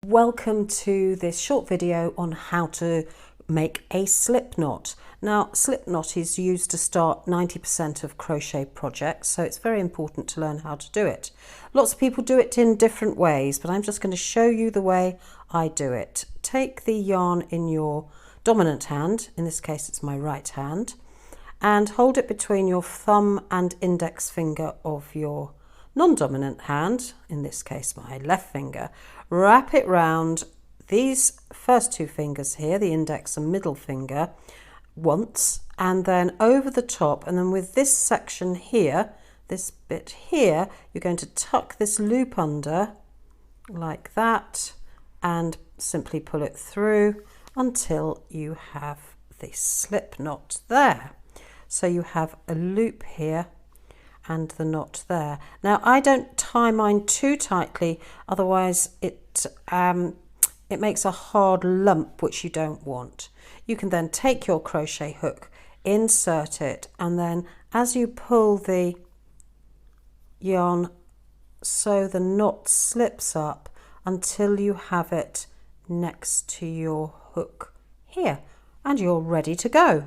Welcome to this short video on how to make a slip knot. Now, slip knot is used to start 90% of crochet projects, so it's very important to learn how to do it. Lots of people do it in different ways, but I'm just going to show you the way I do it. Take the yarn in your dominant hand, in this case it's my right hand, and hold it between your thumb and index finger of your non-dominant hand, in this case my left finger. Wrap it round these first two fingers here, the index and middle finger, once, and then over the top, and then with this section here, this bit here, you're going to tuck this loop under like that and simply pull it through until you have the slip knot there. So you have a loop here and the knot there. Now I don't tie mine too tightly, otherwise it makes a hard lump which you don't want. You can then take your crochet hook, insert it, and then as you pull the yarn, so the knot slips up until you have it next to your hook here, and you're ready to go.